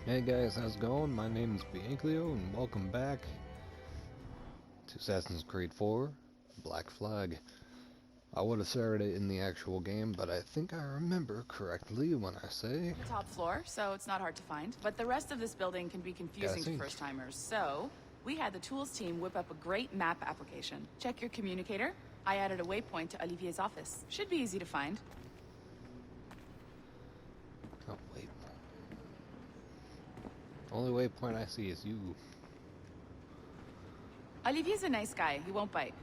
Hey guys, how's it going? My name is Bianclio and welcome back to Assassin's Creed 4 Black Flag. I would have started it in the actual game, but I think I remember correctly when I say... The top floor, so it's not hard to find. But the rest of this building can be confusing to first-timers, so we had the tools team whip up a great map application. Check your communicator. I added a waypoint to Olivier's office. Should be easy to find. Oh, wait. Only waypoint I see is you. Olivier's a nice guy. He won't bite.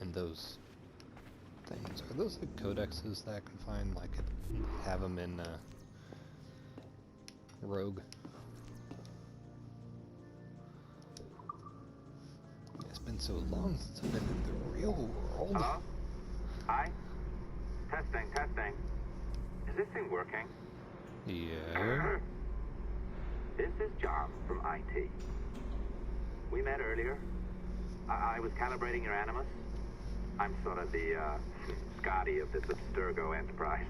And those things, are those like codexes that I can find? Like, have them in Rogue? It's been so long since I've been in the real world. Hello? Hi? Testing. Is this thing working? Yeah. This is John from IT. We met earlier. I was calibrating your Animus. I'm sort of the Scotty of this Abstergo enterprise,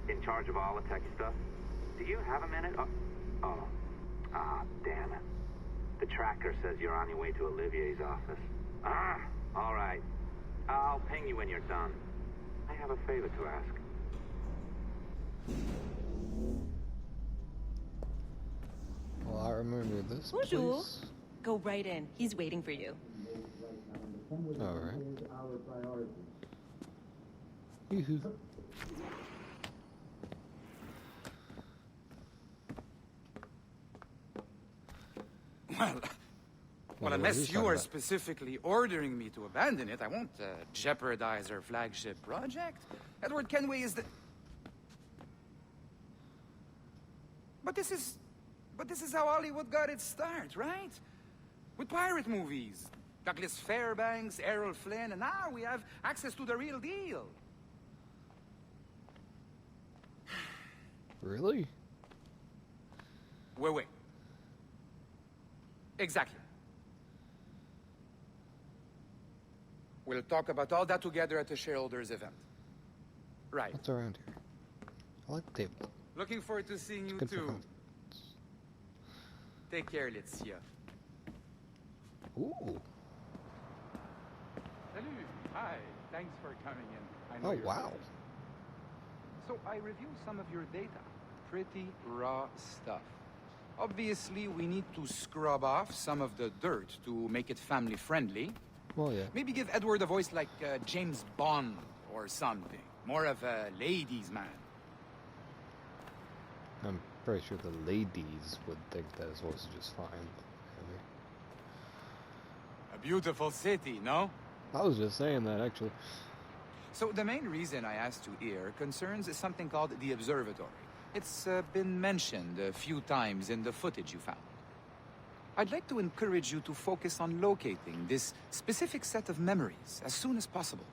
in charge of all the tech stuff. Do you have a minute? Damn it. The tracker says you're on your way to Olivier's office. All right. I'll ping you when you're done. I have a favor to ask. Well, I remember this Bonjour. place. Go right in. He's waiting for you. Alright. Yoo-hoo. Well, unless you are specifically ordering me to abandon it, I won't jeopardize our flagship project. Edward Kenway is the... But this is how Hollywood got its start, right? With pirate movies. Douglas Fairbanks, Errol Flynn, and now we have access to the real deal. Really? Wait. Exactly. We'll talk about all that together at the shareholders event. Right. What's around here? I like the table. Looking forward to seeing you Good for too. fun. Take care, Letizia. Ooh. Salut. Hi. Thanks for coming in. I know Oh, you're wow. busy. So I reviewed some of your data. Pretty raw stuff. Obviously, we need to scrub off some of the dirt to make it family-friendly. Well, yeah. Maybe give Edward a voice like James Bond or something. More of a ladies' man. I'm pretty sure the ladies would think that his voice is just fine. A beautiful city, no? I was just saying that, actually. So the main reason I asked you here concerns something called the Observatory. It's been mentioned a few times in the footage you found. I'd like to encourage you to focus on locating this specific set of memories as soon as possible.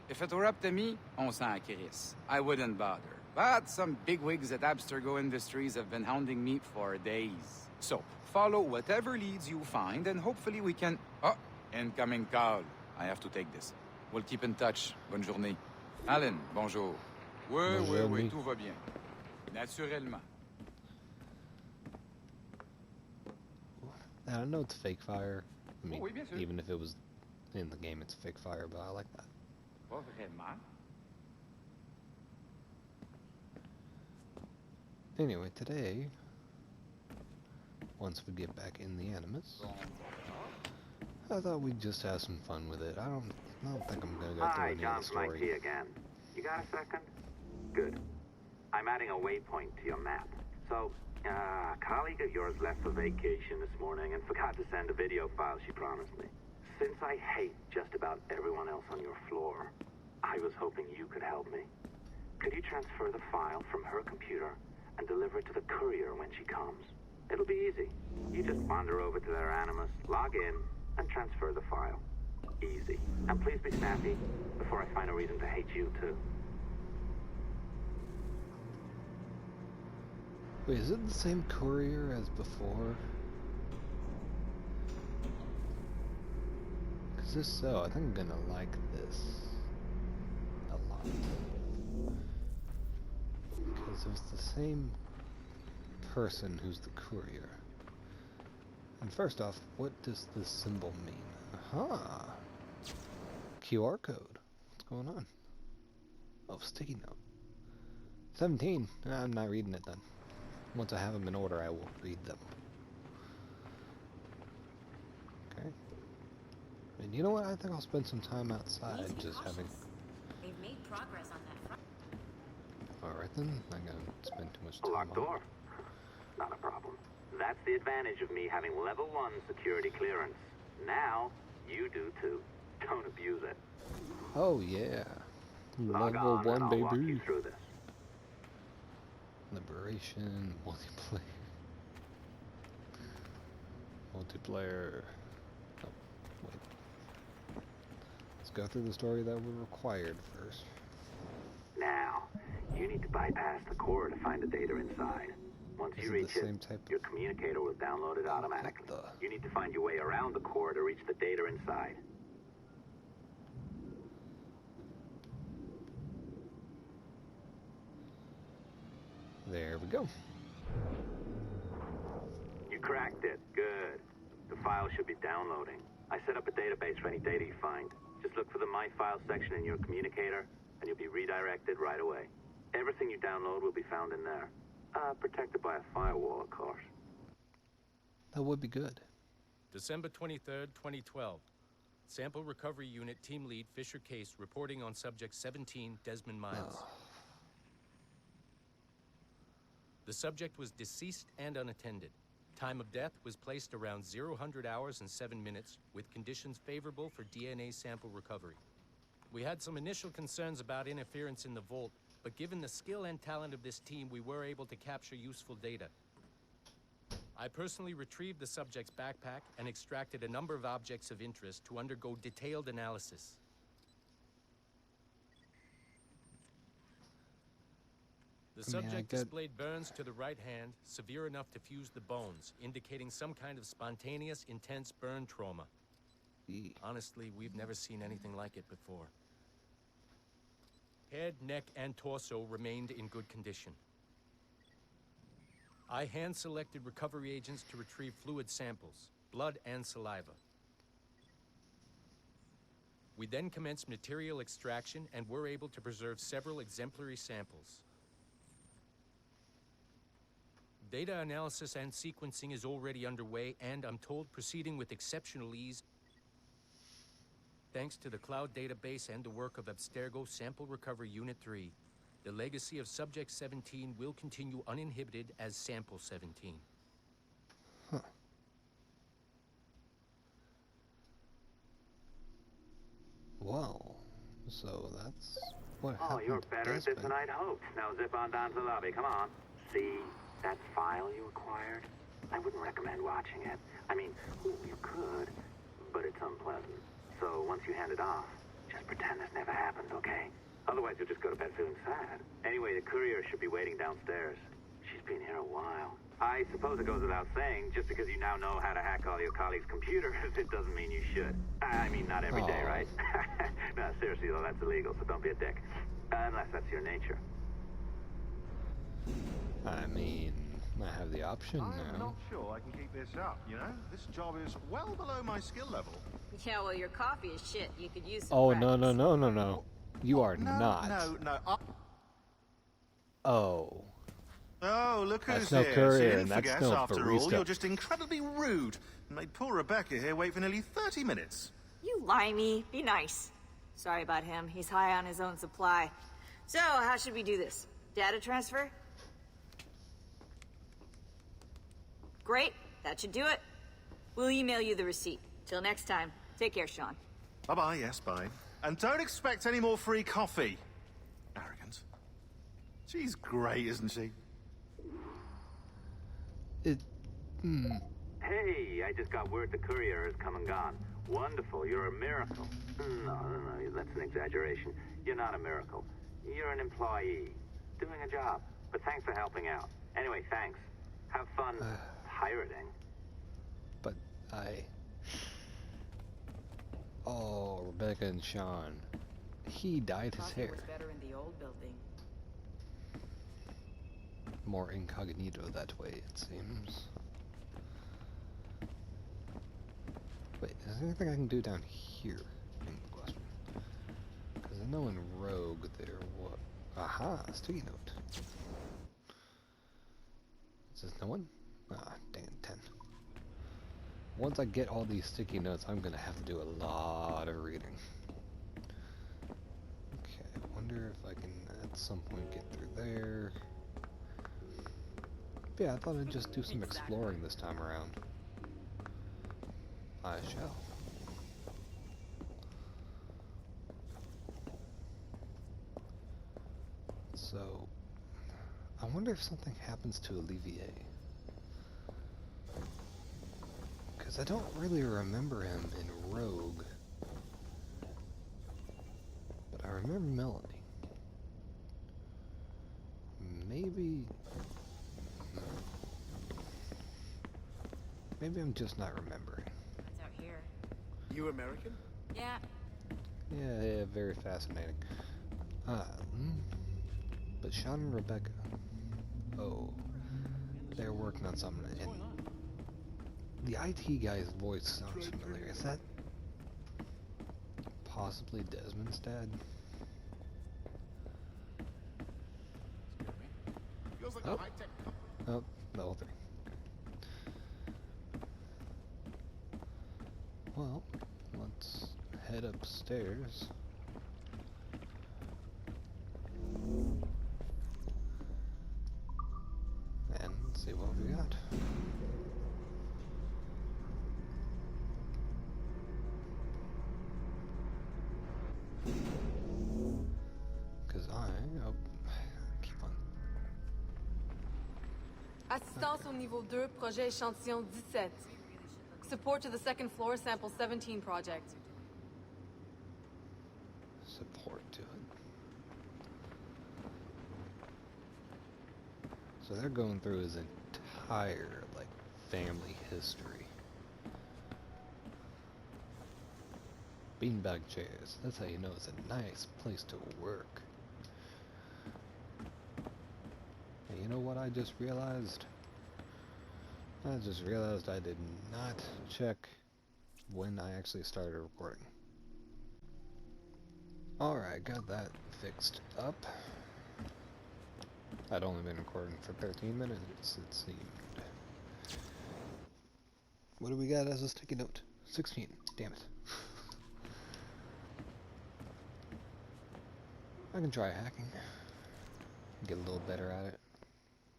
If it were up to me, on s'en crisse. I wouldn't bother. But some bigwigs at Abstergo Industries have been hounding me for days. So, follow whatever leads you find, and hopefully we can... Oh, incoming call. I have to take this. We'll keep in touch. Bonne journée. Alan, bonjour. Oui, Bonjour. tout va bien. Naturellement. And I know it's fake fire. I mean, oui, bien sûr. even if it was in the game, it's fake fire, but I like that. Pas vraiment. Anyway, today, once we get back in the Animus, I thought we'd just have some fun with it. I don't think I'm gonna go through Hi, any John of the from story. IT again. You got a second? Good. I'm adding a waypoint to your map. So, a colleague of yours left for vacation this morning and forgot to send a video file she promised me. Since I hate just about everyone else on your floor, I was hoping you could help me. Could you transfer the file from her computer and deliver it to the courier when she comes? It'll be easy. You just wander over to their Animus, log in, and transfer the file. Easy. And please be snappy before I find a reason to hate you too. Wait, is it the same courier as before? Because if so, I think I'm gonna like this a lot. Because it's the same person who's the courier. And first off, what does this symbol mean? Aha! QR code. What's going on? Oh, sticky note. 17. I'm not reading it then. Once I have them in order, I will read them. Okay. And you know what? I think I'll spend some time outside just having... They've made progress on that front. Alright then, I'm gonna spend too much A time locked on door. Not a problem. That's the advantage of me having level 1 security clearance. Now, you do too. Don't abuse it. Oh yeah. Log Level on 1, and I'll walk you baby. through this. Liberation, multiplayer. Multiplayer. Oh, wait. Let's go through the story that we're required first. Now, you need to bypass the core to find the data inside. Once Is you it reach the it, same type of... your communicator will download it automatically. What the... You need to find your way around the core to reach the data inside. There we go. You cracked it. Good. The file should be downloading. I set up a database for any data you find. Just look for the My Files section in your communicator, and you'll be redirected right away. Everything you download will be found in there. Protected by a firewall, of course. That would be good. December 23rd, 2012. Sample Recovery Unit Team Lead Fisher Case reporting on Subject 17, Desmond Miles. Oh. The subject was deceased and unattended. Time of death was placed around 0-100 hours and 7 minutes, with conditions favorable for DNA sample recovery. We had some initial concerns about interference in the vault, but given the skill and talent of this team, we were able to capture useful data. I personally retrieved the subject's backpack and extracted a number of objects of interest to undergo detailed analysis. The subject displayed burns to the right hand, severe enough to fuse the bones, indicating some kind of spontaneous, intense burn trauma. Honestly, we've never seen anything like it before. Head, neck, and torso remained in good condition. I hand-selected recovery agents to retrieve fluid samples, blood and saliva. We then commenced material extraction and were able to preserve several exemplary samples. Data analysis and sequencing is already underway, and I'm told proceeding with exceptional ease. Thanks to the cloud database and the work of Abstergo Sample Recovery Unit 3, the legacy of Subject 17 will continue uninhibited as Sample 17. Huh. Well, so that's what happened. Oh, you're better at this than I'd hoped. Now zip on down to the lobby. Come on. See that file you acquired? I wouldn't recommend watching it. I mean, you could, but it's unpleasant. So once you hand it off, just pretend this never happened, okay? Otherwise, you'll just go to bed feeling sad. Anyway, the courier should be waiting downstairs. She's been here a while. I suppose it goes without saying, just because you now know how to hack all your colleagues' computers, it doesn't mean you should. I mean, not every day, right? No, seriously, though, that's illegal, so don't be a dick. Unless that's your nature. I mean, I have the option I'm now. not sure I can keep this up, you know? This job is well below my skill level. Yeah, well, your coffee is shit. You could use some Oh, practice. no. You are No, not. no. Oh. Oh, look That's who's no here. courier, See, and that's forget, no after all, barista. you're just incredibly rude. And made poor Rebecca here wait for nearly 30 minutes. You limey. Be nice. Sorry about him. He's high on his own supply. So, how should we do this? Data transfer? Great. That should do it. We'll email you the receipt. Till next time. Take care, Sean. Bye-bye, yes, bye. And don't expect any more free coffee. Arrogant. She's great, isn't she? Hey, I just got word the courier has come and gone. Wonderful, you're a miracle. No, that's an exaggeration. You're not a miracle. You're an employee, doing a job. But thanks for helping out. Anyway, thanks. Have fun pirating. But Oh, Rebecca and Sean. He dyed his hair. Was better in the old building. more incognito that way, it seems. Wait, is there anything I can do down here? Question. Because I know in Rogue there was... Aha! Sticky note. Is this no one? Ah, dang it, 10. Once I get all these sticky notes, I'm gonna have to do a lot of reading. Okay, I wonder if I can at some point get through there. But yeah, I thought I'd just do some exploring this time around. I shall. So, I wonder if something happens to Olivier. Because I don't really remember him in Rogue. But I remember Melanie. Maybe I'm just not remembering. It's out here. You American? Yeah. Yeah, very fascinating. But Sean and Rebecca. Oh, they're working on something. And the IT guy's voice sounds familiar. Is that possibly Desmond's dad? Oh, oh, level 3. Well, let's head upstairs. And see what we got. Because keep on. Assistance au niveau 2, projet échantillon 17. Support to the second floor, sample 17 project. Support to it. So they're going through his entire, like, family history. Beanbag chairs. That's how you know it's a nice place to work. And you know what I just realized? I just realized I did not check when I actually started recording. Alright, got that fixed up. I'd only been recording for 13 minutes, it seemed. What do we got as a sticky note? 16. Damn it. I can try hacking. Get a little better at it.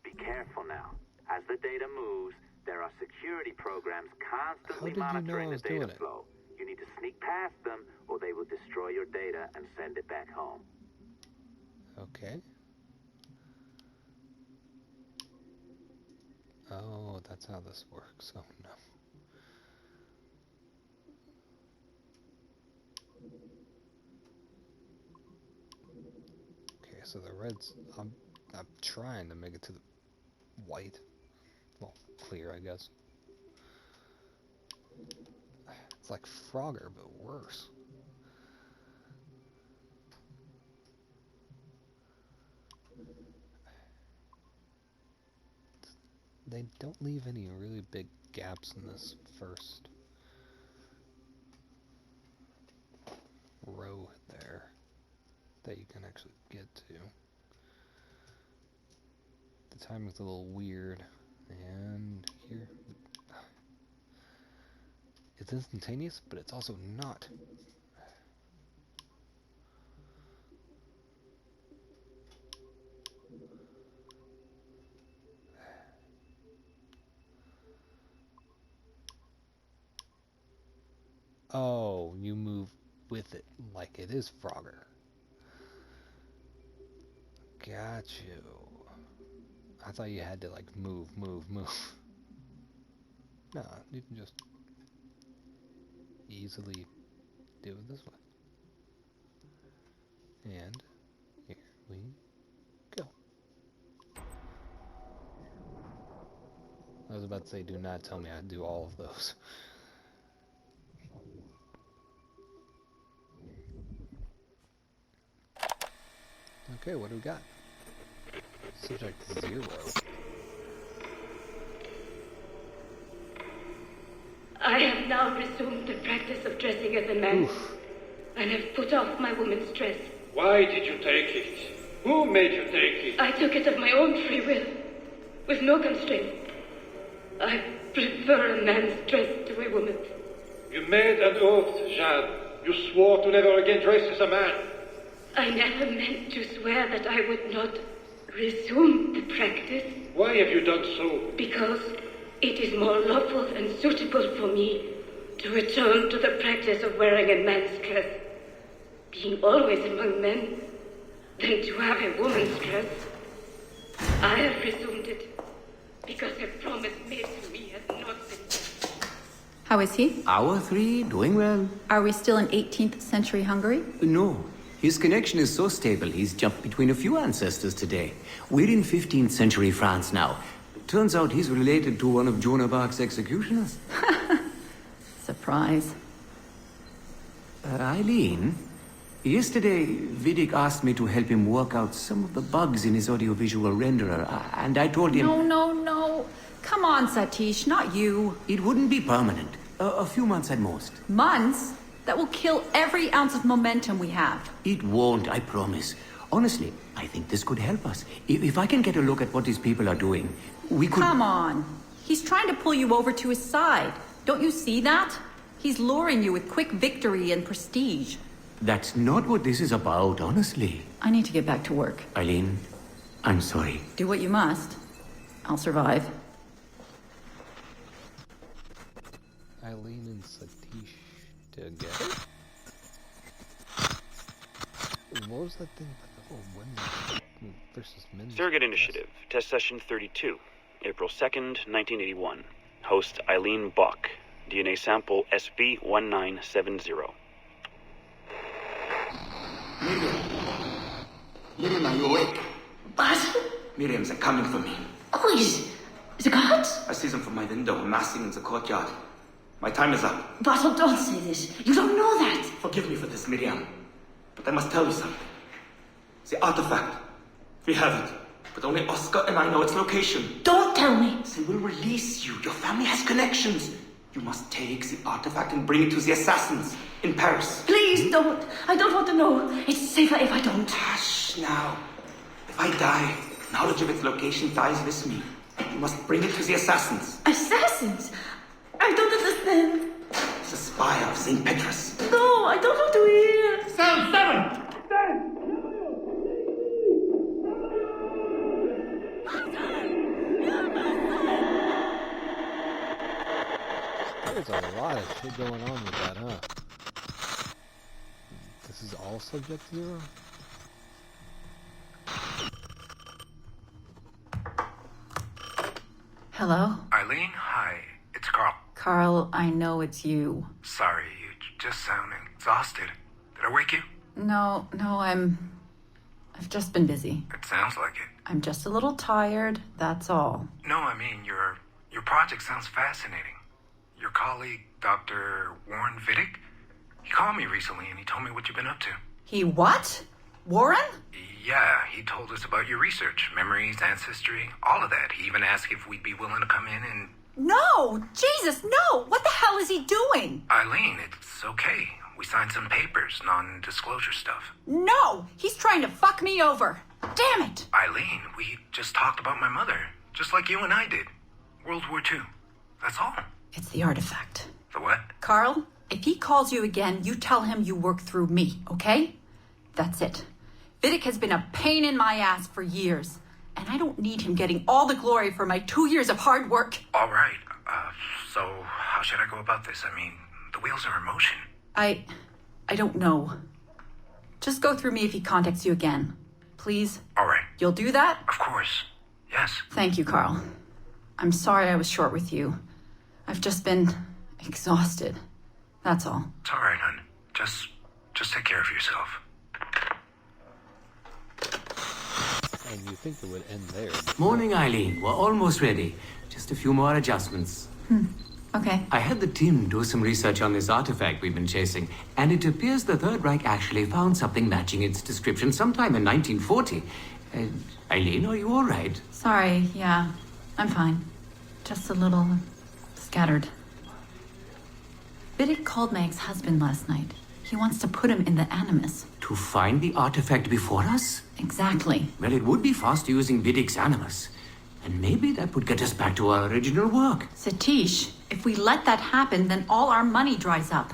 Be careful now. As the data moves, there are security programs constantly monitoring the data flow. You need to sneak past them, or they will destroy your data and send it back home. Okay. Oh, that's how this works. Oh no. Okay, so the reds, I'm trying to make it to the white. Well, clear, I guess. It's like Frogger, but worse. They don't leave any really big gaps in this first row there that you can actually get to. The timing's a little weird, and here it's instantaneous, but it's also not. Oh, you move with it like it is Frogger. Got you. I thought you had to like move. No, you can just easily do it this way. And here we go. I was about to say, do not tell me I do all of those. Okay, what do we got? Subject 0. I have now resumed the practice of dressing as a man. And have put off my woman's dress. Why did you take it? Who made you take it? I took it of my own free will, with no constraint. I prefer a man's dress to a woman's. You made an oath, Jeanne. You swore to never again dress as a man. I never meant to swear that I would not resume the practice. Why have you done so? Because it is more lawful and suitable for me to return to the practice of wearing a man's dress, being always among men, than to have a woman's dress. I have resumed it, because a promise made to me has not been kept. How is he? Our 3, doing well. Are we still in 18th century Hungary? No. His connection is so stable, he's jumped between a few ancestors today. We're in 15th century France now. Turns out he's related to one of Joan of Arc's executioners. Surprise. Eileen, yesterday Vidic asked me to help him work out some of the bugs in his audiovisual renderer, and I told him... No. Come on, Satish, not you. It wouldn't be permanent. A few months at most. Months? That will kill every ounce of momentum we have. It won't, I promise. Honestly, I think this could help us. If I can get a look at what these people are doing, we could... Come on. He's trying to pull you over to his side. Don't you see that? He's luring you with quick victory and prestige. That's not what this is about, honestly. I need to get back to work. Eileen, I'm sorry. Do what you must. I'll survive. Eileen and Satish together? What was that thing about the whole women versus men? Surrogate Initiative, Test Session 32, April 2nd, 1981. Host Eileen Bock. DNA sample SB1970. Miriam, are you awake? What? Miriam's coming for me. Oh, is it guards? I see them from my window, massing in the courtyard. My time is up. Basil, don't say this. You don't know that. Forgive me for this, Miriam. But I must tell you something. The artifact. We have it. But only Oscar and I know its location. Don't tell me. They will release you. Your family has connections. You must take the artifact and bring it to the assassins in Paris. Please don't. I don't want to know. It's safer if I don't. Hush now. If I die, knowledge of its location dies with me. You must bring it to the assassins. Assassins? I don't understand. The spire of St. Petrus. No, I don't want to hear. Cell 7! There's a lot of shit going on with that, huh? This is all Subject 0? Hello? Eileen, hi. It's Carl. Carl, I know it's you. Sorry, you just sound exhausted. Did I wake you? No, I've just been busy. It sounds like it. I'm just a little tired, that's all. No, I mean, your project sounds fascinating. Your colleague, Dr. Warren Vidic, he called me recently and he told me what you've been up to. He what? Warren? Yeah, he told us about your research, memories, ancestry, all of that. He even asked if we'd be willing to come in and... No! Jesus, no! What the hell is he doing? Eileen, it's okay. We signed some papers, non-disclosure stuff. No! He's trying to fuck me over. Damn it! Eileen, we just talked about my mother, just like you and I did. World War II. That's all. It's the artifact. The what? Carl, if he calls you again, you tell him you work through me, okay? That's it. Vidic has been a pain in my ass for years, and I don't need him getting all the glory for my 2 years of hard work. All right. So how should I go about this? I mean, the wheels are in motion. I don't know. Just go through me if he contacts you again. Please? All right. You'll do that? Of course. Yes. Thank you, Carl. I'm sorry I was short with you. I've just been exhausted. That's all. It's all right, hon. Just take care of yourself. And you think it would end there. Morning, Eileen. We're almost ready. Just a few more adjustments. Okay. I had the team do some research on this artifact we've been chasing, and it appears the Third Reich actually found something matching its description sometime in 1940. Eileen, are you all right? Sorry, yeah. I'm fine. Just a little scattered. Vidic called my ex-husband last night. He wants to put him in the Animus. To find the artifact before us? Exactly. Well, it would be fast using Vidic's Animus. And maybe that would get us back to our original work. Satish, if we let that happen, then all our money dries up.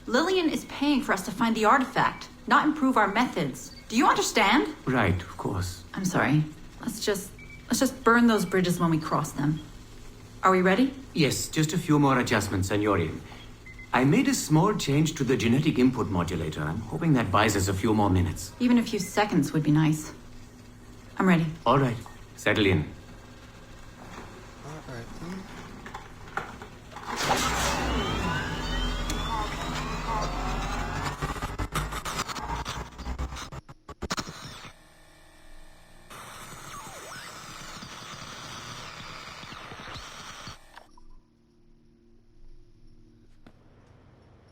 Lillian is paying for us to find the artifact, not improve our methods. Do you understand? Right, of course. I'm sorry. Let's just burn those bridges when we cross them. Are we ready? Yes, just a few more adjustments, Senorian. I made a small change to the genetic input modulator. I'm hoping that buys us a few more minutes. Even a few seconds would be nice. I'm ready. All right. Settle in. All right.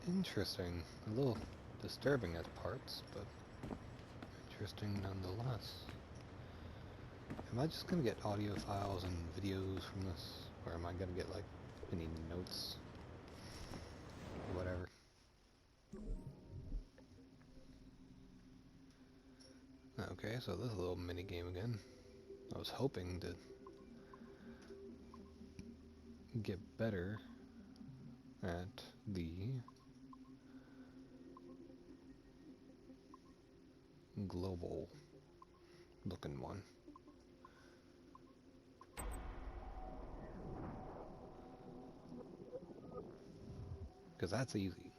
Interesting. A little disturbing at parts, but interesting nonetheless. Am I just gonna get audio files and videos from this? Or am I gonna get, like, any notes? Or whatever. Okay, so this is a little mini game again. I was hoping to get better at the global looking one. Because that's easy.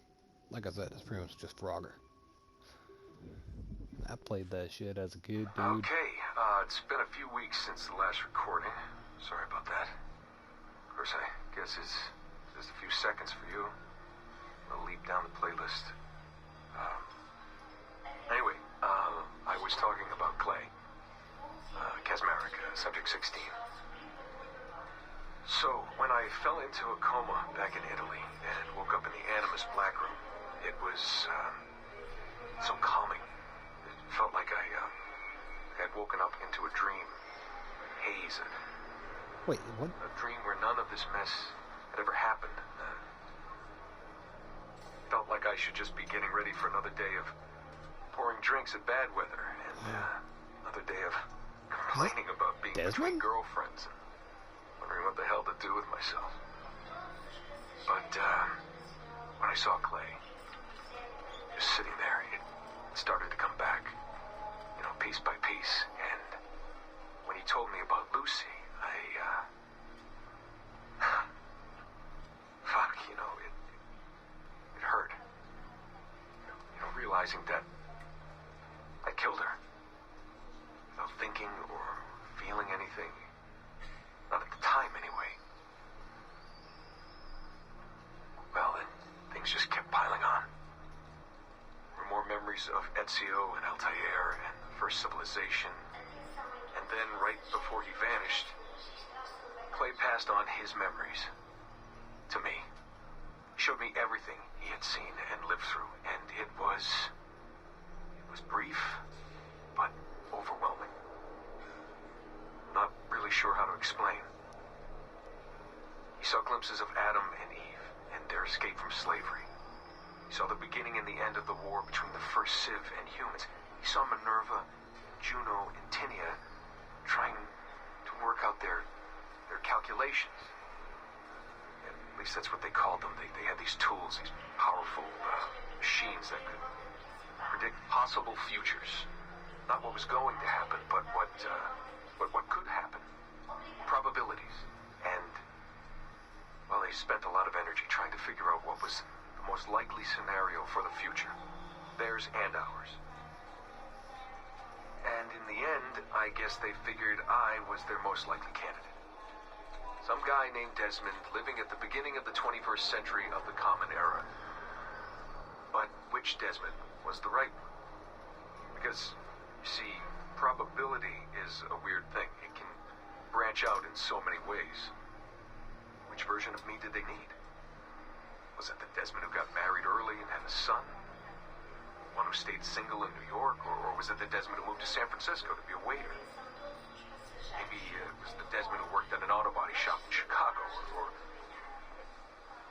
Like I said, it's pretty much just Frogger. I played that shit as a kid, dude. Okay, it's been a few weeks since the last recording. Sorry about that. Of course, I guess it's just a few seconds for you. I'll leap down the playlist. Anyway, I was talking about Clay. Casmeric, Subject 16. So, when I fell into a coma back in Italy and woke up in the Animus Black Room, it was, so calming. It felt like I had woken up into a dream. Haze. Wait, what? A dream where none of this mess had ever happened. Felt like I should just be getting ready for another day of pouring drinks at bad weather, and another day of complaining about being between girlfriends and wondering what the hell to do with myself. But when I saw Clay just sitting there, it started to come back, you know, piece by piece. And when he told me about Lucy, fuck, you know, it hurt. You know, realizing that I killed her without thinking or feeling anything. Not at the time, anyway. Well, then, things just kept piling on. There were more memories of Ezio and Altair and First Civilization. And then, right before he vanished, Clay passed on his memories to me. He showed me everything he had seen and lived through, and it was brief, but overwhelming. Not really sure how to explain. He saw glimpses of Adam and Eve and their escape from slavery. He saw the beginning and the end of the war between the first Civ and humans. He saw Minerva, Juno, and Tinia trying to work out their calculations. At least that's what they called them. They had these tools, these powerful machines that could predict possible futures. Not what was going to happen, but what could happen. Probabilities. And, well, they spent a lot of energy trying to figure out what was the most likely scenario for the future. Theirs and ours. And in the end, I guess they figured I was their most likely candidate. Some guy named Desmond living at the beginning of the 21st century of the Common Era. But which Desmond was the right one? Because, you see, probability is a weird thing. It can branch out in so many ways. Which version of me did they need? Was it the Desmond who got married early and had a son? one who stayed single in New York, or was it the Desmond who moved to San Francisco to be a waiter? Maybe it was the Desmond who worked at an auto body shop in Chicago, or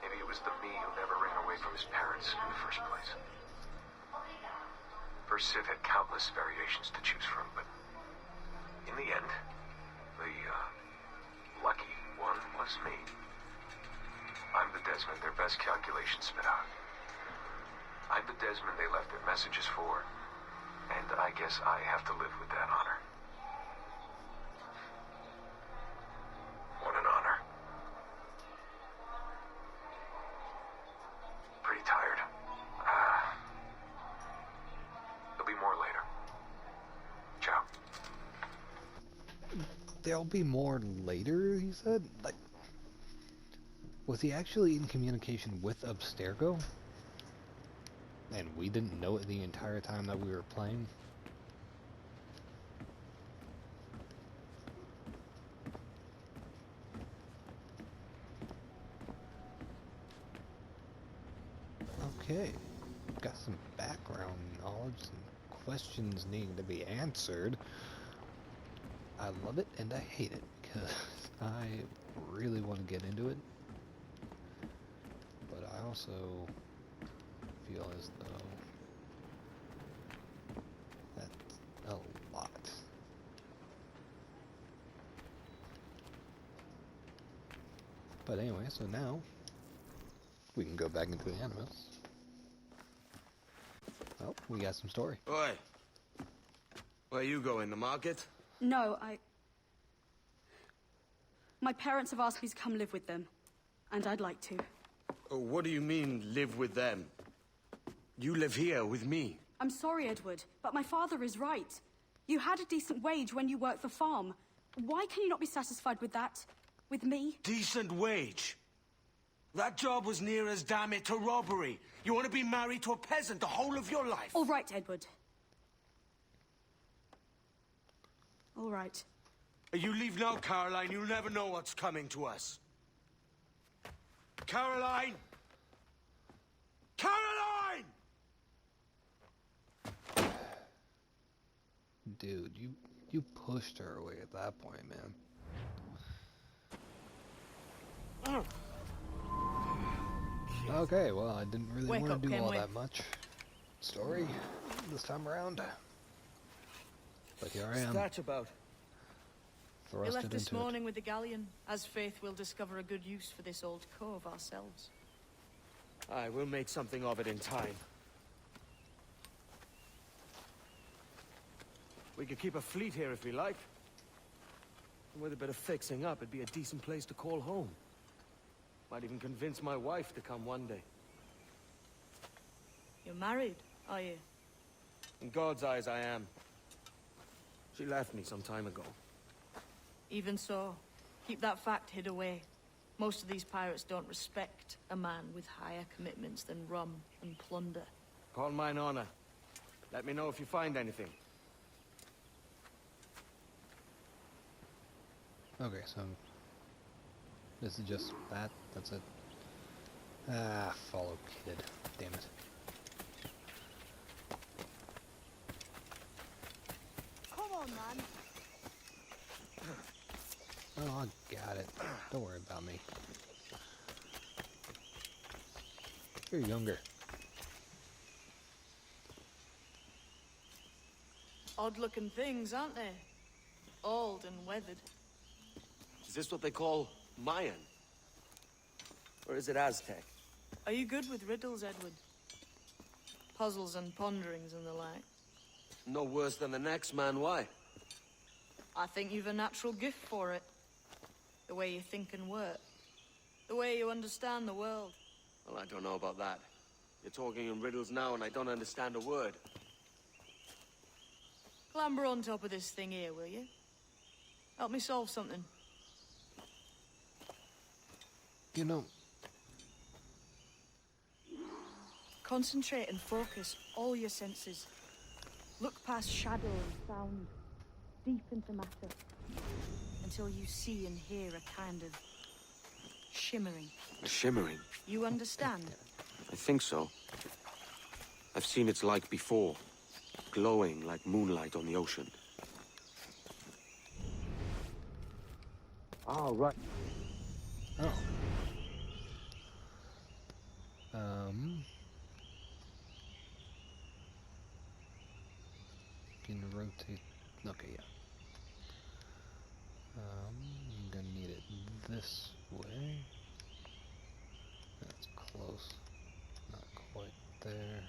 maybe it was the me who never ran away from his parents in the first place. First Civ had countless variations to choose from, but in the end, the lucky one was me. I'm the Desmond their best calculations spit out. I'm the Desmond they left their messages for, and I guess I have to live with that honor. What an honor. Pretty tired. There'll be more later. Ciao. There'll be more later, he said? Like, was he actually in communication with Abstergo? And we didn't know it the entire time that we were playing? Okay, got some background knowledge, some questions needing to be answered. I love it and I hate it, because I really want to get into it. But I also feel as though that's a lot. But anyway, so now we can go back into the Animus. Oh, we got some story. Oi! Where you going, the market? No, my parents have asked me to come live with them, and I'd like to. Oh, what do you mean, live with them? You live here with me. I'm sorry, Edward, but my father is right. You had a decent wage when you worked the farm. Why can you not be satisfied with that? With me? Decent wage? That job was near as, damn it, to robbery. You want to be married to a peasant the whole of your life? All right, Edward. All right. You leave now, Caroline, you'll never know what's coming to us. Caroline! Caroline! Dude, you pushed her away at that point, man. Okay, well, I didn't really want to do all that much story this time around. But here I am. What's that about? We left this morning with the galleon. As Faith, we'll discover a good use for this old cove ourselves. Aye, we'll make something of it in time. We could keep a fleet here if we like. And with a bit of fixing up, it'd be a decent place to call home. Might even convince my wife to come one day. You're married, are you? In God's eyes, I am. She left me some time ago. Even so, keep that fact hid away. Most of these pirates don't respect a man with higher commitments than rum and plunder. Call mine honor. Let me know if you find anything. Okay, so this is just that. That's it. Ah, follow kid. Damn it. Come on, man. Oh, I got it. Don't worry about me. You're younger. Odd-looking things, aren't they? Old and weathered. Is this what they call Mayan? Or is it Aztec? Are you good with riddles, Edward? Puzzles and ponderings and the like? No worse than the next man, why? I think you've a natural gift for it. The way you think and work. The way you understand the world. Well, I don't know about that. You're talking in riddles now and I don't understand a word. Clamber on top of this thing here, will you? Help me solve something. You know... Concentrate and focus all your senses. Look past shadow and sound, deep into matter, until you see and hear a kind of shimmering. Shimmering? You understand? I think so. I've seen its like before, glowing like moonlight on the ocean. Oh, right. Oh. Can rotate. Okay, yeah. I'm gonna need it this way. That's close. Not quite there.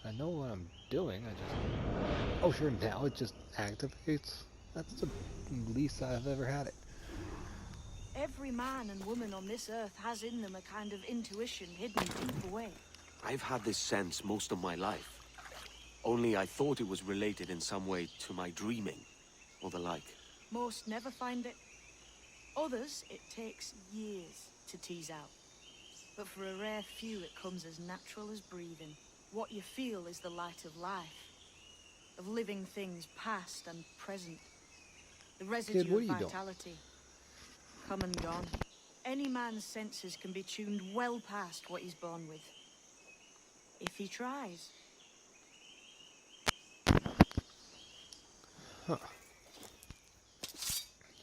I know what I'm doing, I just... Oh sure, now it just activates. That's the least I've ever had it. Every man and woman on this earth has in them a kind of intuition hidden deep away. I've had this sense most of my life. Only I thought it was related in some way to my dreaming, or the like. Most never find it. Others, it takes years to tease out. But for a rare few, it comes as natural as breathing. What you feel is the light of life, of living things past and present. The residue of vitality, come and gone. Any man's senses can be tuned well past what he's born with, if he tries. Huh.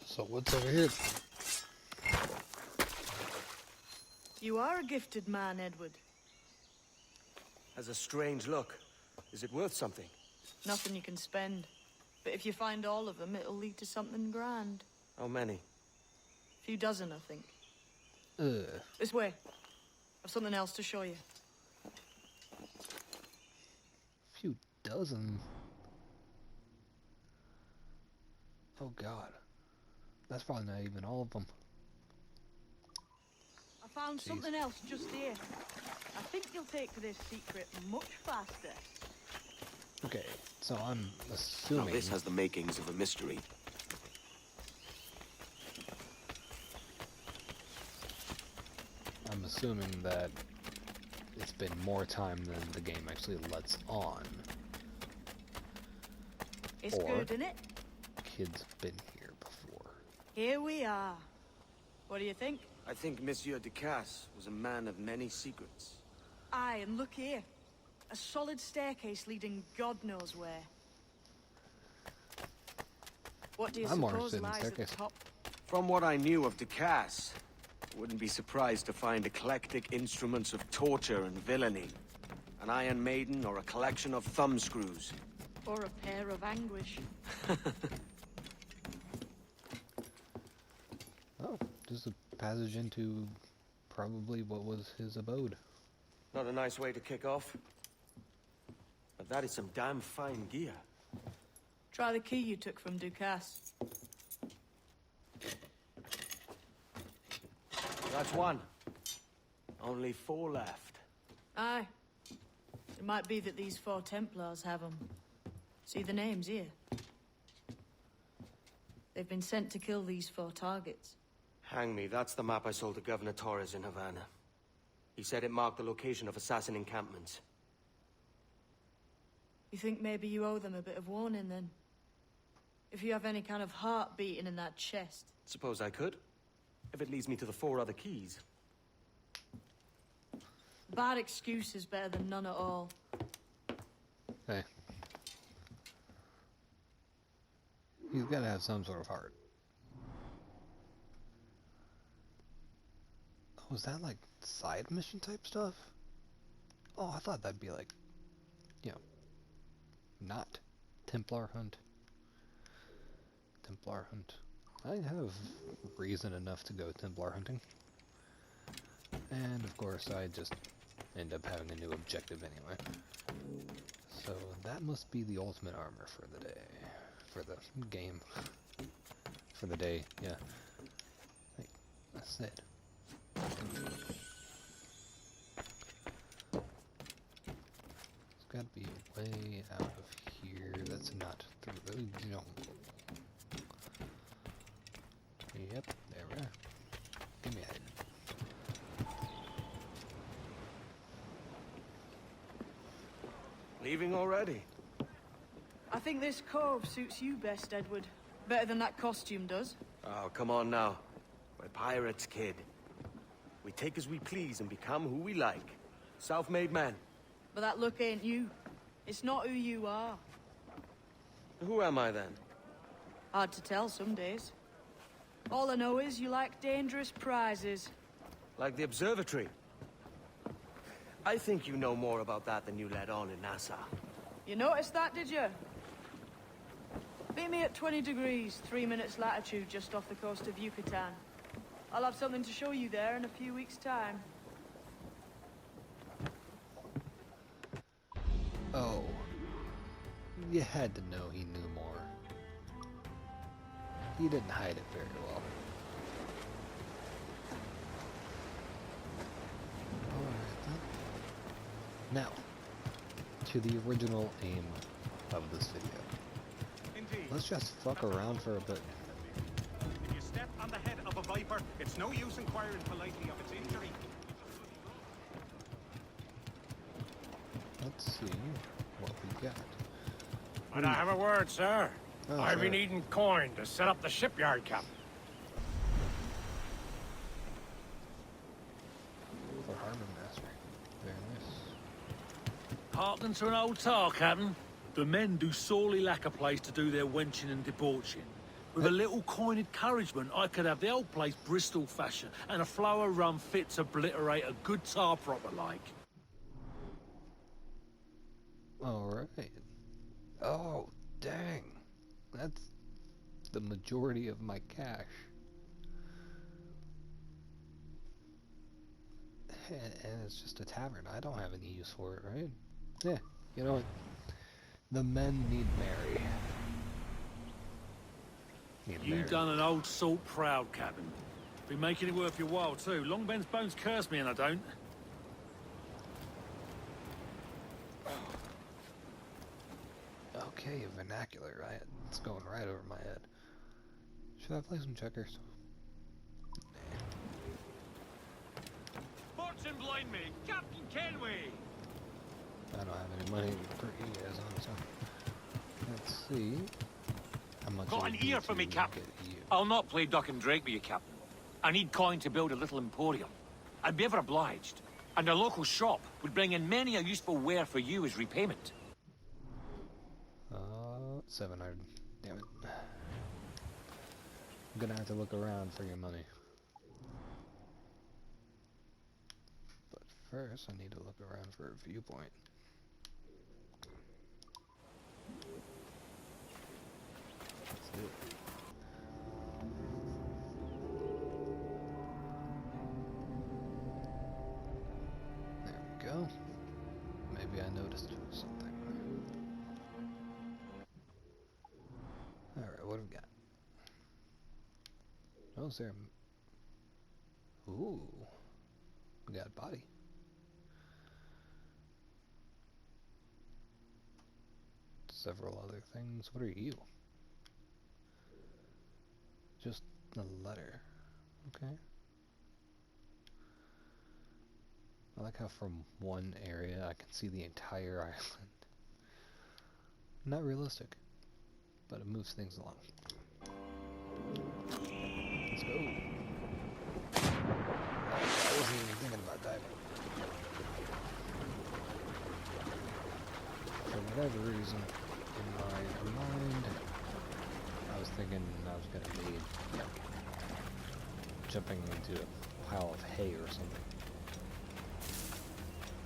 So what's over here? You are a gifted man, Edward. Has a strange look. Is it worth something? Nothing you can spend. But if you find all of them, it'll lead to something grand. How many? A few dozen, I think. Ugh. This way. I've something else to show you. Few dozen? Oh god. That's probably not even all of them. I found something else just here. I think you'll take to this secret much faster. Okay, so I'm assuming... Now this has the makings of a mystery. I'm assuming that it's been more time than the game actually lets on. It's good, isn't it? Kids been here before. Here we are. What do you think? I think Monsieur Ducasse was a man of many secrets. Aye, and look here. A solid staircase leading God knows where. What do you suppose lies at the top? From what I knew of Ducasse, I wouldn't be surprised to find eclectic instruments of torture and villainy. An Iron Maiden or a collection of thumbscrews. Or a pair of anguish. Oh, just a passage into probably what was his abode. Not a nice way to kick off. But that is some damn fine gear. Try the key you took from Ducasse. That's one. Only 4 left. Aye. It might be that these 4 Templars have them. See the names here? They've been sent to kill these 4 targets. Hang me, that's the map I sold to Governor Torres in Havana. He said it marked the location of assassin encampments. You think maybe you owe them a bit of warning, then? If you have any kind of heart beating in that chest. Suppose I could, if it leads me to the 4 other keys. Bad excuse is better than none at all. Hey. He's gotta have some sort of heart. Oh, is that like side mission type stuff? Oh, I thought that'd be like, you know, not Templar hunt. Templar hunt. I have reason enough to go Templar hunting. And of course I just end up having a new objective anyway. So that must be the ultimate armor for the day. For the game. For the day, yeah. Wait, that's it. It's gotta be way out of here. That's not through the jungle. Yep, there we are. Give me that. Leaving already? I think this cove suits you best, Edward. Better than that costume does. Oh, come on now. We're pirates, kid. We take as we please and become who we like. Self-made man. But that look ain't you. It's not who you are. Who am I then? Hard to tell some days. All I know is you like dangerous prizes. Like the observatory. I think you know more about that than you let on in NASA. You noticed that, did you? Beat me at 20 degrees, 3 minutes latitude just off the coast of Yucatan. I'll have something to show you there in a few weeks' time. Oh. You had to know he knew more. He didn't hide it very well. Alright then. Now, to the original aim of this video. Indeed. Let's just fuck around for a bit. If you step on the head of a viper, it's no use inquiring politely of its injury. Let's see what we got. Might I have a word, sir? Oh, I've been sure. needing coin to set up the shipyard, Captain. For Harbor Master. Very nice. Hearkening to an old tale, Captain. The men do sorely lack a place to do their wenching and debauching. With a little coin encouragement, I could have the old place Bristol fashion, and a flow of rum fit to obliterate a good tar proper like. Alright. Oh, dang. That's the majority of my cash. And it's just a tavern. I don't have any use for it, right? Yeah, you know what? The men need Mary. You done an old salt proud, Captain. Been making it worth your while, too. Long Ben's bones curse me and I don't. Okay, vernacular, right? It's going right over my head. Should I play some checkers? Fortune blind me, Captain Kenway! I don't have any money to put you guys on, so... Let's see... How much Got it an would be ear for me, to Captain. get you. I'll not play duck and drake with you, Captain. I need coin to build a little emporium. I'd be ever obliged. And a local shop would bring in many a useful ware for you as repayment. 700. Damn it. I'm gonna have to look around for your money. But first, I need to look around for a viewpoint. Let's do it. There we go. Maybe I noticed something. Alright, what have we got? Oh, is there a... Ooh. We got a body. Several other things. What are you? Just a letter. Okay. I like how from one area I can see the entire island. Not realistic, but it moves things along. Let's go. I wasn't even thinking about diving. For whatever reason, in my mind, I was thinking I was going to be jumping into a pile of hay or something.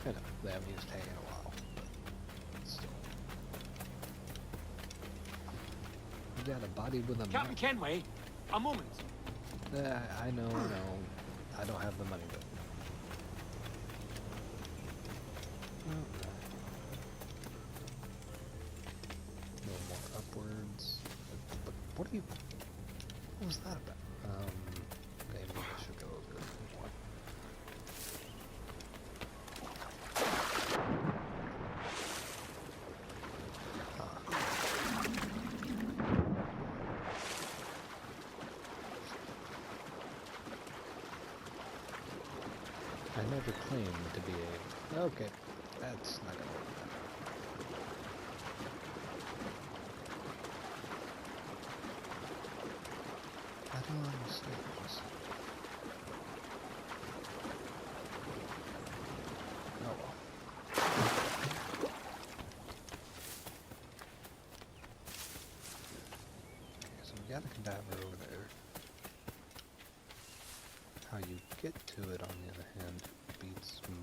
I know, they haven't used hay in a while, but still. You got a body with a Captain Kenway, a moment. I know. I don't have the money, but... A little more upwards. But what are you... What was that about? Maybe I should go over it more. I never claimed to be a... Okay, that's not gonna work. I don't understand this. Oh well. got a cadaver over there. How you get to it, on the other hand, beats me.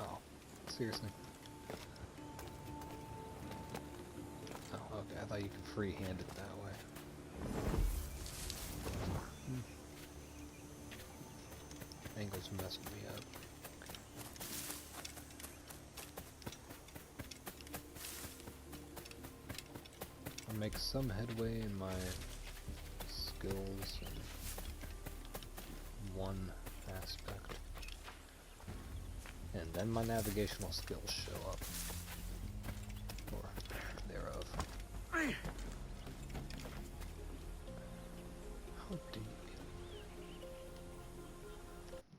Oh, seriously? Oh, okay, I thought you could freehand it that way. Angle's messing me up. I'll make some headway in my skills in one aspect. And then my navigational skills show up. Or thereof. How deep?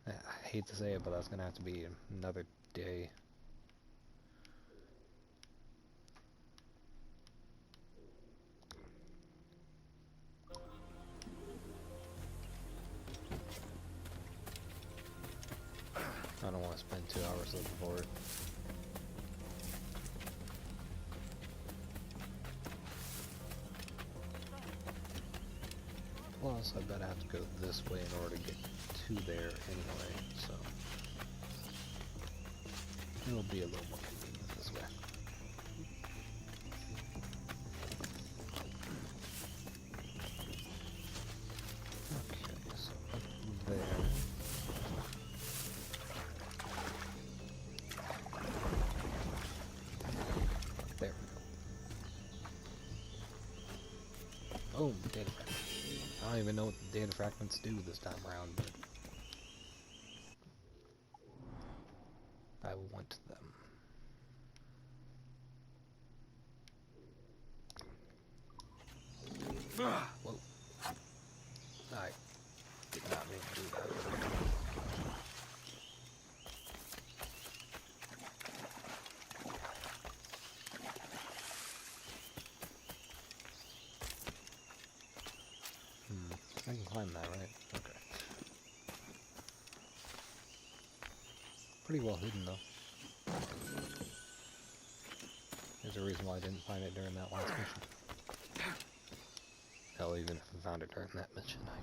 I hate to say it, but that's gonna have to be another day. I don't want to spend 2 hours looking for it. Plus, I bet I have to go this way in order to get to there anyway, so it'll be a little more convenient this way. Okay, so up there. There we go. Oh, data fragment. I don't even know what the data fragments do this time around, but I want them. Whoa. I did not mean to do that. I can climb that, right? Okay. Pretty well hidden, though. There's a reason why I didn't find it during that last mission. Hell, even if I found it during that mission, I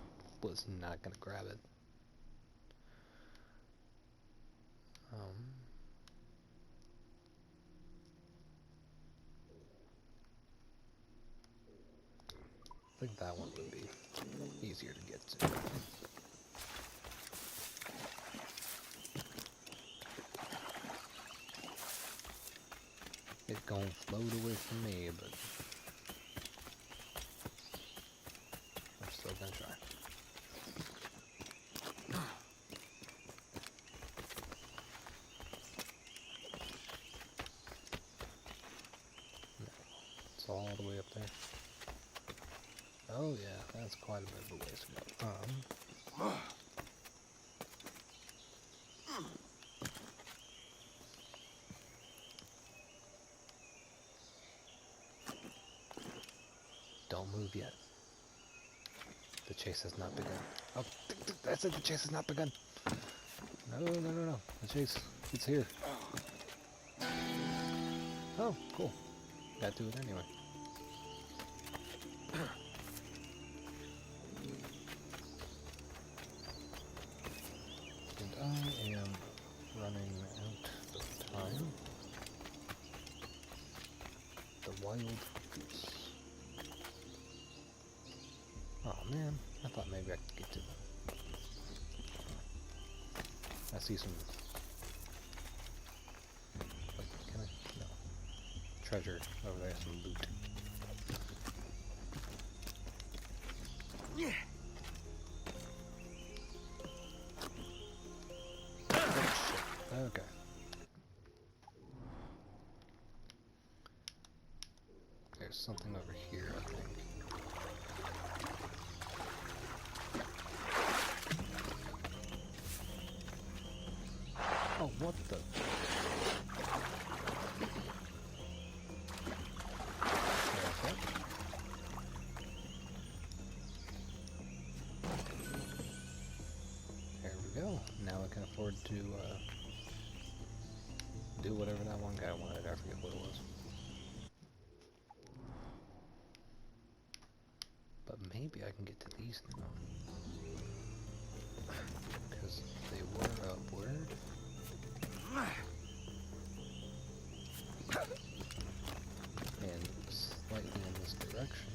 was not gonna grab it. I think that one would be easier to get to. It gon' float away from me, but I'm still gonna try. It's all the way up there. Oh yeah, that's quite a bit of a ways to go. Don't move yet. The chase has not begun. Oh, that's it, the chase has not begun. No. The chase, it's here. Oh, cool. Got to it anyway. And I am running out of time. The wild goose. Oh man, I thought maybe I could get to them. I see some... Wait, can I? No. Treasure over there, some loot. Yeah. Oh shit. Okay. There's something over here, I think. Oh, what the? Okay. There we go. Now I can afford to do whatever that one guy wanted. I forget what it was. But maybe maybe I can get to these now. Because they were upward. And slightly in this direction.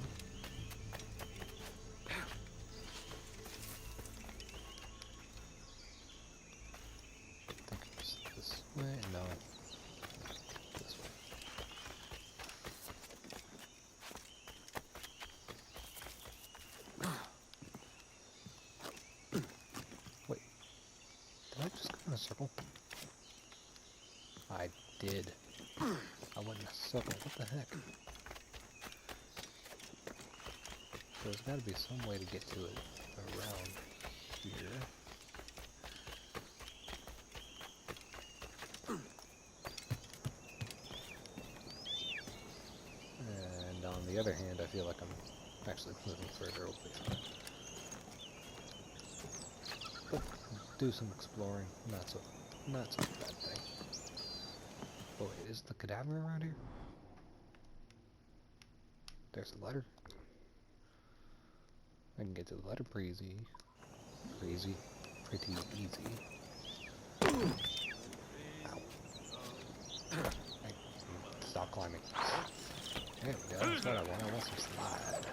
I think it's this way. No. This way. Wait. Did I just go in a circle? I did. I went in a circle. What the heck? There's got to be some way to get to it around here. And on the other hand, I feel like I'm actually moving further away from it. But do some exploring. Not so bad thing. Oh wait, is the cadaver around here? There's a letter. I can get to the letter pretty easy. Pretty easy. Ow. Hey, stop climbing. There we go, that's what I want. I want some slide.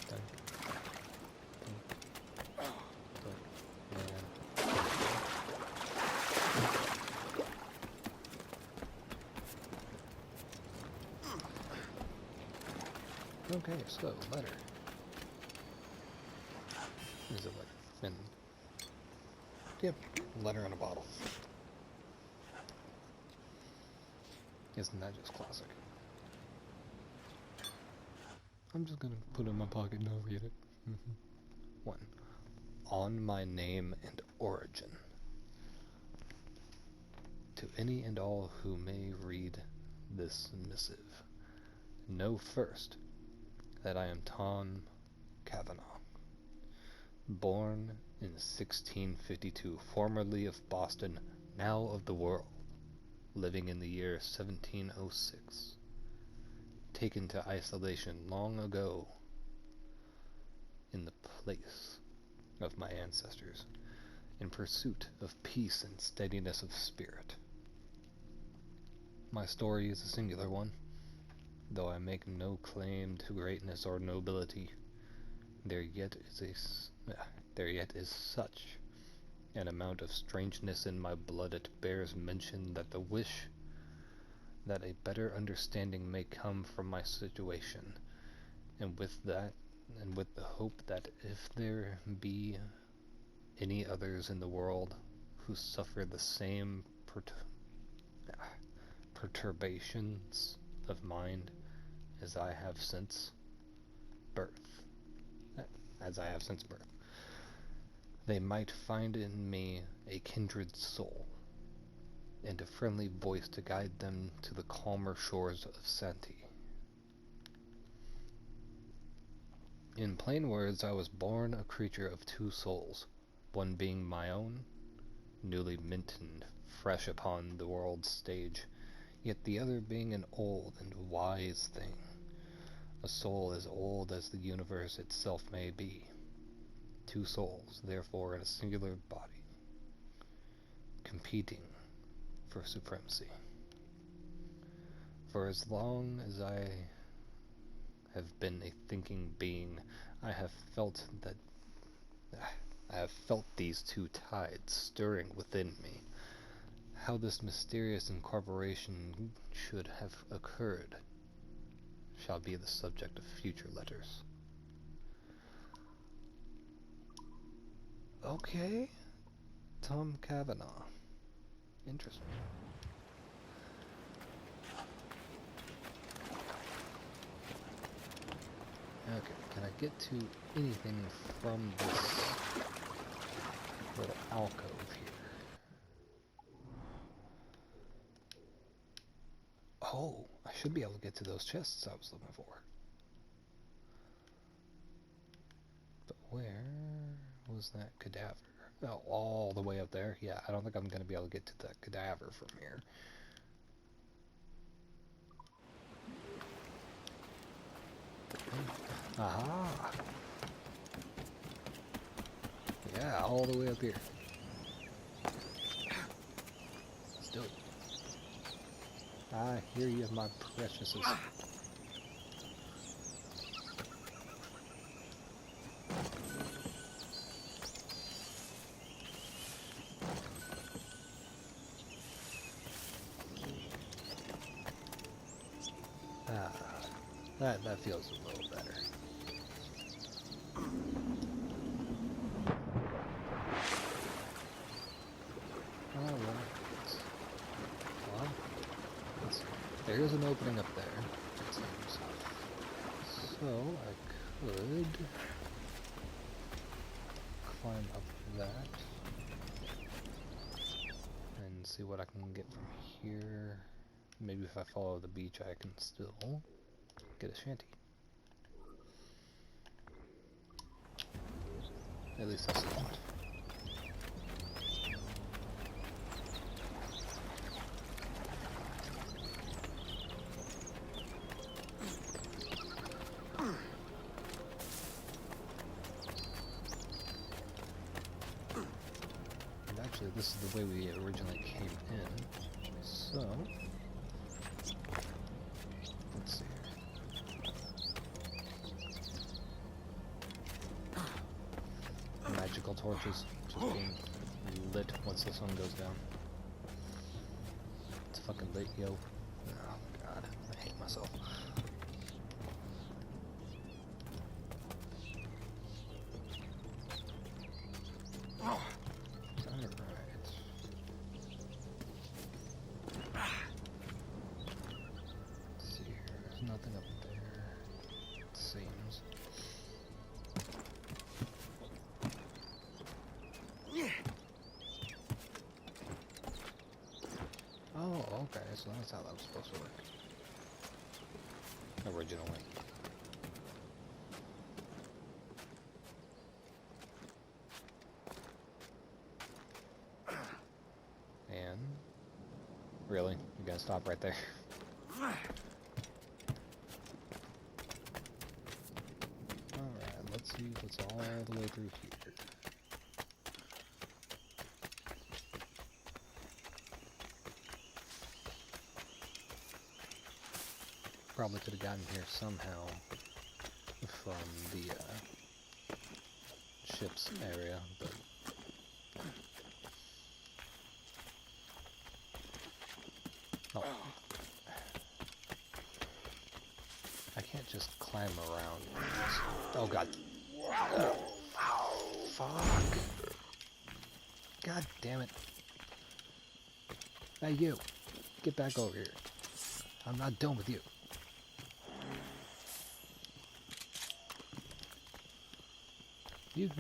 Done. Okay, so, letter. Is it like, and, yep, letter in a bottle. Isn't that just classic? I'm just gonna put it in my pocket and I'll read it. 1. On my name and origin. To any and all who may read this missive, know first that I am Tom Cavanaugh, born in 1652, formerly of Boston, now of the world, living in the year 1706, taken to isolation long ago in the place of my ancestors, in pursuit of peace and steadiness of spirit. My story is a singular one. Though I make no claim to greatness or nobility, there yet is such an amount of strangeness in my blood it bears mention that the wish that a better understanding may come from my situation, and with the hope that if there be any others in the world who suffer the same perturbations of mind as I have since birth, they might find in me a kindred soul, and a friendly voice to guide them to the calmer shores of Santi. In plain words, I was born a creature of 2 souls, one being my own, newly minted fresh upon the world's stage, yet the other being an old and wise thing, a soul as old as the universe itself may be. 2 souls, therefore, in a singular body, competing for supremacy. For as long as I have been a thinking being, I have felt these 2 tides stirring within me. How this mysterious incorporation should have occurred shall be the subject of future letters. Okay, Tom Cavanaugh. Interesting. Okay, can I get to anything from this little alcove here? Oh, I should be able to get to those chests I was looking for. But where was that cadaver? Oh, all the way up there? Yeah, I don't think I'm going to be able to get to that cadaver from here. Aha! Yeah, all the way up here. Let's do it. I hear you, my preciouses. That feels a little better. Alright. Well, there's an opening up there, it seems. So I could climb up that and see what I can get from here. Maybe if I follow the beach I can still get a shanty. At least that's the thought. And actually this is the way we originally came in. So let's see here. Magical torches just being lit once the sun goes down. It's fucking lit, yo. Oh god, I hate myself. Nothing up there, it seems. Oh, okay, so that's how that was supposed to work. Originally. And? Really? You gotta stop right there? Let's see what's all the way through here. Probably could have gotten here somehow from the ship's area, but oh. I can't just climb around. Oh god. Oh, fuck. God damn it. Hey you. Get back over here. I'm not done with you. You.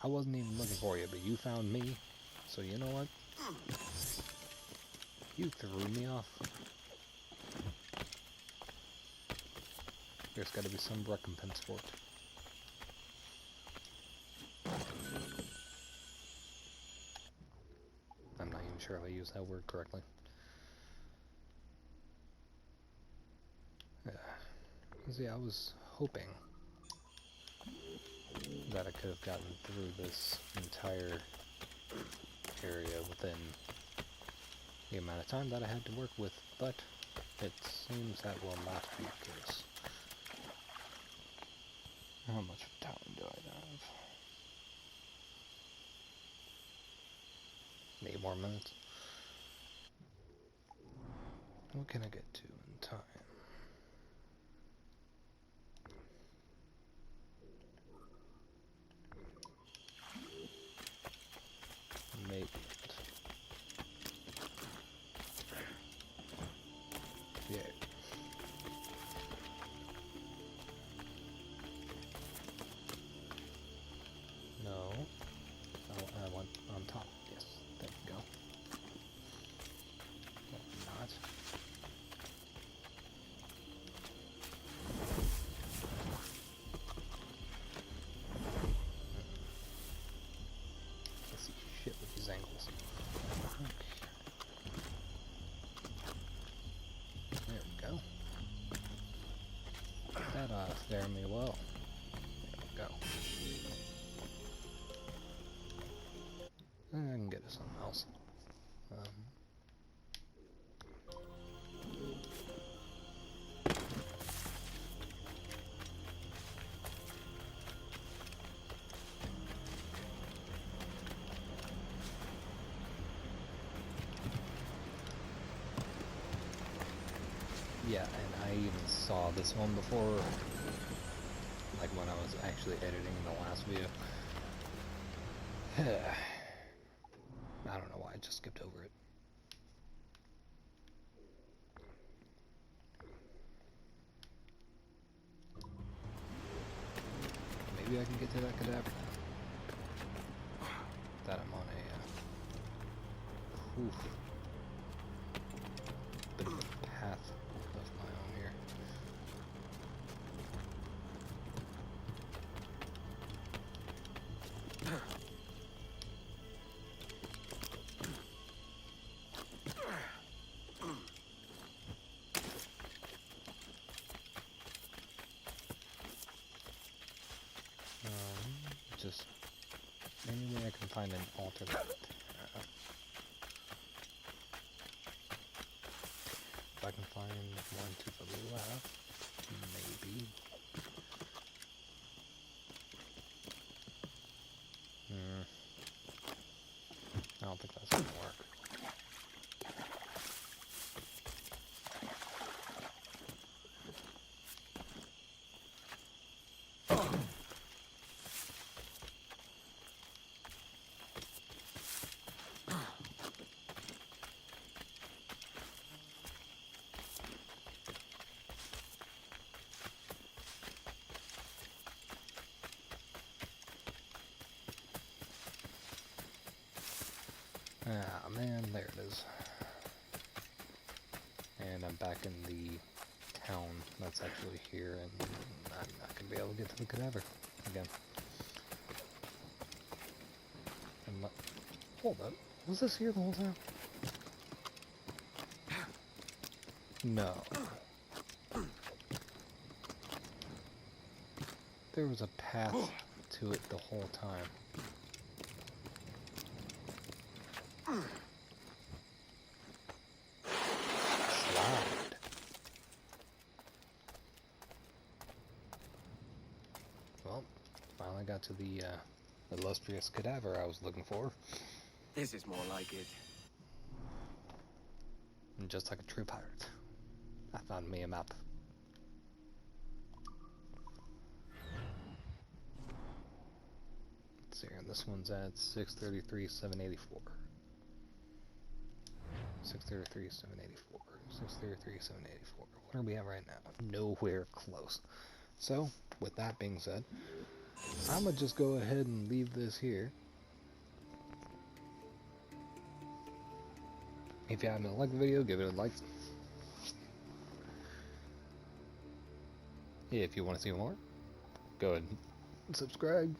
I wasn't even looking for you, but you found me. So you know what? You threw me off. There's gotta be some recompense for it. I'm not even sure if I used that word correctly. See, I was hoping that I could have gotten through this entire area within the amount of time that I had to work with, but it seems that will not be the case. How much time do I have? 8 more minutes. What can I get to in time? Make it. Yeah. No. I want on top. Yes. There we go. Not. do something else. Yeah, and I even saw this one before, like when I was actually editing the last video. I don't know why I just skipped over it. Maybe I can get to that cadaver now. That I'm on a bit of a path of my own here. Just any way I can find an alternate. If I can find one to the left, maybe. I don't think that's gonna work. Ah, man, there it is. And I'm back in the town that's actually here, and I'm not going to be able to get to the cadaver again. Hold up. Was this here the whole time? No. There was a path to it the whole time. Slide. Well, finally got to the illustrious cadaver I was looking for. This is more like it. And just like a true pirate, I found me a map. Let's see here, this one's at 633, 784. 633, 784. 633, 784. What are we at right now? Nowhere close. So, with that being said, I'm gonna just go ahead and leave this here. If you haven't liked the video, give it a like. If you want to see more, go ahead and subscribe.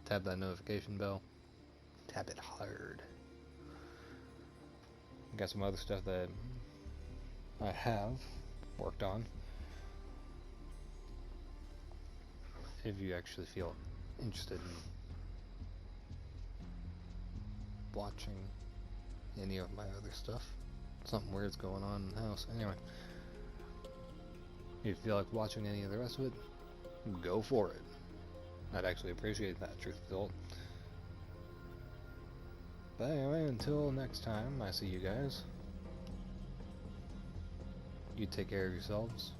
Tap that notification bell. Tap it hard. Got some other stuff that I have worked on. If you actually feel interested in watching any of my other stuff. Something weird's going on in the house. Anyway, if you feel like watching any of the rest of it, go for it. I'd actually appreciate that, truth be told. But anyway, until next time, I see you guys. You take care of yourselves.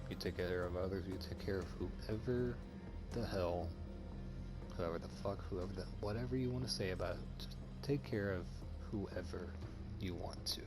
You take care of others. You take care of whoever the hell, whoever the fuck, whoever the, whatever you want to say about it. Just take care of whoever you want to.